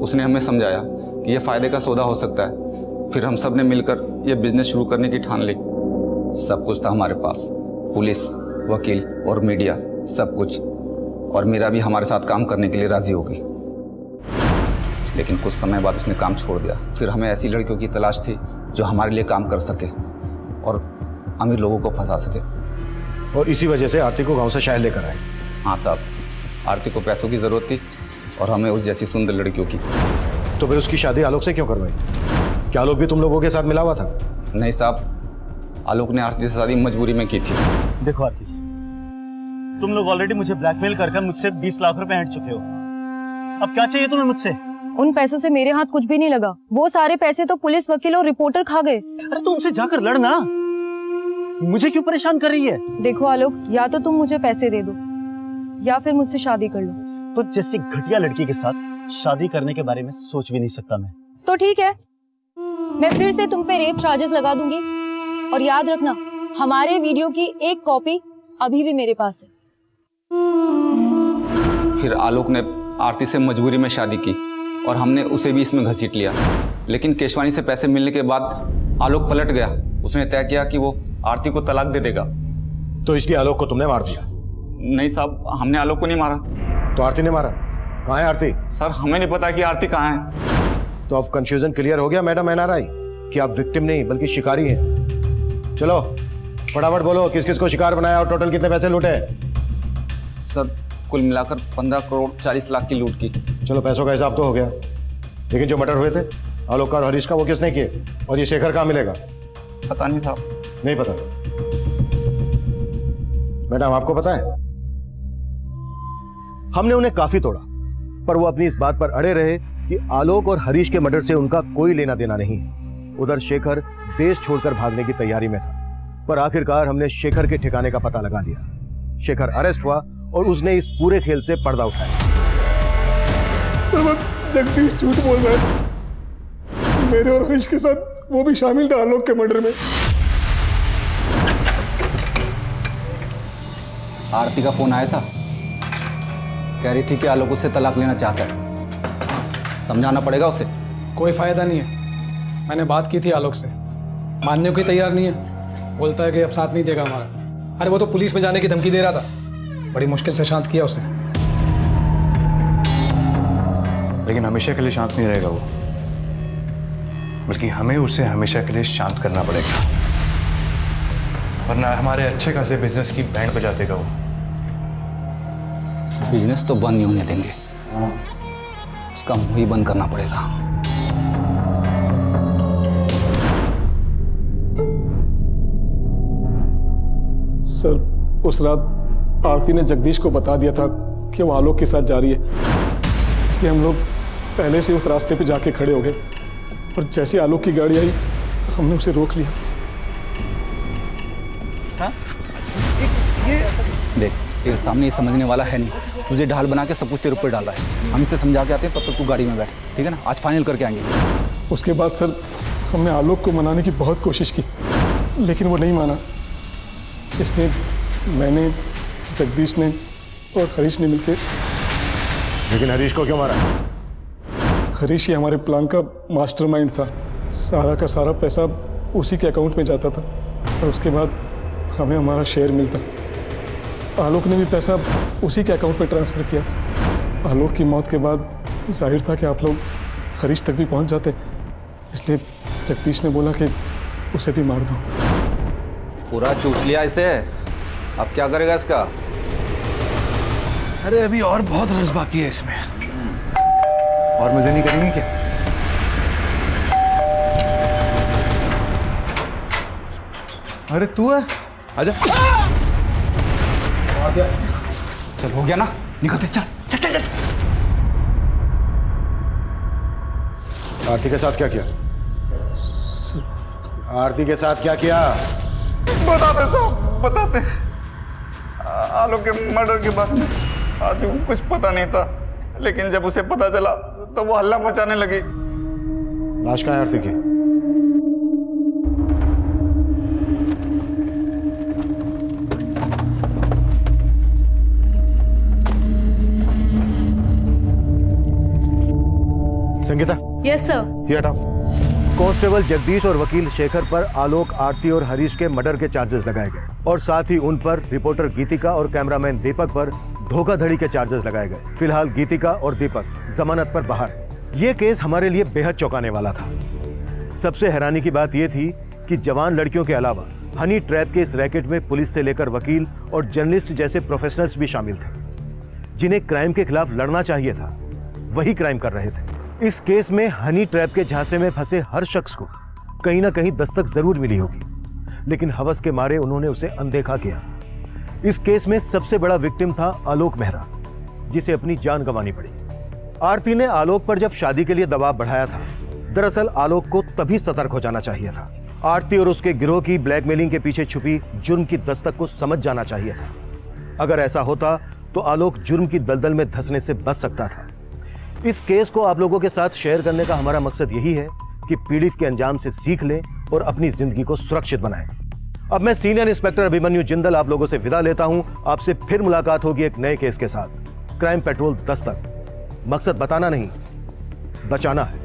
उसने हमें समझाया कि यह फायदे का सौदा हो सकता है। फिर हम सब ने मिलकर यह बिजनेस शुरू करने की ठान ली। सब कुछ था हमारे पास, पुलिस, वकील और मीडिया, सब कुछ। और मीरा भी हमारे साथ काम करने के लिए राजी हो गई। लेकिन कुछ समय बाद उसने काम छोड़ दिया। फिर हमें ऐसी लड़कियों की तलाश थी जो हमारे लिए काम कर सके और अमीर लोगों को फंसा सके। और इसी वजह से आरती को गांव से शहर लेकर आए। हाँ साहब, आरती को पैसों की जरूरत थी और हमें उस जैसी सुंदर लड़कियों की। तो फिर उसकी शादी आलोक से क्यों करवाई? क्या आलोक भी तुम लोगों के साथ मिला हुआ था? नहीं साहब, आलोक ने आरती से शादी मजबूरी में की थी। देखो आरती, तुम लोग ऑलरेडी मुझे ब्लैकमेल कर मुझसे 20 लाख रुपए हट चुके हो। अब क्या चाहिए तुम्हें मुझसे? उन पैसों से मेरे हाथ कुछ भी नहीं लगा। वो सारे पैसे तो पुलिस, वकील और रिपोर्टर खा गए। अरे तो उनसे जाकर लड़ना, मुझे क्यों परेशान कर रही है? देखो आलोक, या तो तुम मुझे पैसे दे दो या फिर मुझसे शादी कर लो। तो जैसी घटिया लड़की के साथ शादी करने के बारे में सोच भी नहीं सकता मैं। तो ठीक है, मैं फिर से तुम पे रेप चार्जेस लगा दूंगी। और याद रखना, हमारे वीडियो की एक कॉपी अभी भी मेरे पास है। फिर आलोक ने आरती से मजबूरी में शादी की और हमने उसे भी इसमें घसीट लिया। लेकिन केशवानी से पैसे मिलने के बाद आलोक पलट गया। उसने तय किया कि वो आरती को तलाक दे देगा। तो इसलिए आलोक को तुमने मार दिया? नहीं साहब, हमने आलोक को नहीं मारा। तो आरती ने मारा? कहाँ है आरती? सर हमें नहीं पता कि आरती कहाँ है। तो अब कंफ्यूजन क्लियर हो गया मैडम NRI कि आप विक्टिम नहीं बल्कि शिकारी हैं। चलो फटाफट बोलो, किस किस को शिकार बनाया और टोटल कितने पैसे लूटे? सर कुल मिलाकर 15 करोड़ 40 लाख की लूट की। चलो पैसों का हिसाब तो हो गया, लेकिन जो मर्डर हुए थे आलोक का और हरीश का, वो किसने किए? और ये शेखर कहाँ मिलेगा? पता नहीं साहब। नहीं पता? मैडम आपको पता है? हमने उन्हें काफी तोड़ा, पर वो अपनी इस बात पर अड़े रहे कि आलोक और हरीश के मर्डर से उनका कोई लेना देना नहीं है। उधर शेखर देश छोड़कर भागने की तैयारी में था, पर आखिरकार हमने शेखर के ठिकाने का पता लगा लिया। शेखर अरेस्ट हुआ और उसने इस पूरे खेल से पर्दा उठाया। सर जगदीश झूठ बोल रहा है। मेरे और हरीश के साथ वो भी शामिल था आलोक के मर्डर में। आरती का फोन आया था, कह रही थी कि आलोक उससे तलाक लेना चाहता है। समझाना पड़ेगा उसे। कोई फायदा नहीं है, मैंने बात की थी आलोक से, मानने को ही तैयार नहीं है। बोलता है कि अब साथ नहीं देगा हमारा। अरे वो तो पुलिस में जाने की धमकी दे रहा था, बड़ी मुश्किल से शांत किया उसे। लेकिन हमेशा के लिए शांत नहीं रहेगा वो, बल्कि हमें उसे हमेशा के लिए शांत करना पड़ेगा, वरना हमारे अच्छे खासे बिजनेस की बैंड बजा देगा वो। बिजनेस तो बंद नहीं होने देंगे, उसका मुंह ही बंद करना पड़ेगा। सर उस रात आरती ने जगदीश को बता दिया था कि वो आलोक के साथ जा रही है, इसलिए हम लोग पहले से उस रास्ते पे जाके खड़े हो गए। और जैसे आलोक की गाड़ी आई हमने उसे रोक लिया। देख तेरे सामने ये समझने वाला है नहीं, तुझे ढाल बना के सब कुछ तेरे ऊपर डाल रहा है। हम इसे समझा के आते हैं, तब तक तू गाड़ी में बैठ, ठीक है ना? आज फाइनल करके आएंगे। उसके बाद सर हमने आलोक को मनाने की बहुत कोशिश की, लेकिन वो नहीं माना। इसलिए मैंने, जगदीश ने और हरीश ने मिलकर। लेकिन हरीश को क्यों मारा? हरीश ही हमारे प्लान का मास्टरमाइंड था। सारा का सारा पैसा उसी के अकाउंट में जाता था और उसके बाद हमें हमारा शेयर मिलता। आलोक ने भी पैसा उसी के अकाउंट में ट्रांसफ़र किया था। आलोक की मौत के बाद जाहिर था कि आप लोग हरीश तक भी पहुंच जाते, इसलिए जगदीश ने बोला कि उसे भी मार दो। पूरा चूस लिया इसे, अब क्या करेगा इसका? अरे अभी और बहुत रस बाकी है इसमें। और मजे नहीं करेंगे क्या? अरे तू है, आजा। चल हो गया ना, निकलते, चल चल चल चल। आरती के साथ क्या किया? आरती के साथ क्या किया? बताते साहब, बताते। आलोक के मर्डर के बारे में आरती को कुछ पता नहीं था, लेकिन जब उसे पता चला तो वो हल्ला मचाने लगी। लाश कहाँ है आरती की? संगीता। Yes sir. ये हटाओ। कांस्टेबल जगदीश और वकील शेखर पर आलोक, आरती और हरीश के मर्डर के चार्जेस लगाए गए और साथ ही उन पर रिपोर्टर गीतिका और कैमरामैन दीपक पर धोखाधड़ी के चार्जेस लगाए गए। फिलहाल गीतिका और दीपक जमानत पर बाहर है। ये केस हमारे लिए बेहद चौंकाने वाला था। सबसे हैरानी की बात यह थी कि जवान लड़कियों के अलावा हनी ट्रैप के इस रैकेट में पुलिस से लेकर वकील और जर्नलिस्ट जैसे प्रोफेशनल्स भी शामिल थे, जिन्हें क्राइम के खिलाफ लड़ना चाहिए था, वही क्राइम कर रहे थे। इस केस में हनी ट्रैप के झांसे में फंसे हर शख्स को कहीं ना कहीं दस्तक जरूर मिली होगी, लेकिन हवस के मारे उन्होंने उसे अनदेखा किया। इस केस में सबसे बड़ा विक्टिम था आलोक मेहरा, जिसे अपनी जान गंवानी पड़ी। आरती ने आलोक पर जब शादी के लिए दबाव बढ़ाया था, दरअसल आलोक को तभी सतर्क हो जाना चाहिए था। आरती और उसके गिरोह की ब्लैकमेलिंग के पीछे छुपी जुर्म की दस्तक को समझ जाना चाहिए था। अगर ऐसा होता तो आलोक जुर्म की दलदल में धंसने से बच सकता था। इस केस को आप लोगों के साथ शेयर करने का हमारा मकसद यही है कि पीड़ित के अंजाम से सीख लें और अपनी जिंदगी को सुरक्षित बनाएं। अब मैं सीनियर इंस्पेक्टर अभिमन्यु जिंदल आप लोगों से विदा लेता हूं। आपसे फिर मुलाकात होगी एक नए केस के साथ। क्राइम पेट्रोल दस्तक, मकसद बताना नहीं, बचाना है।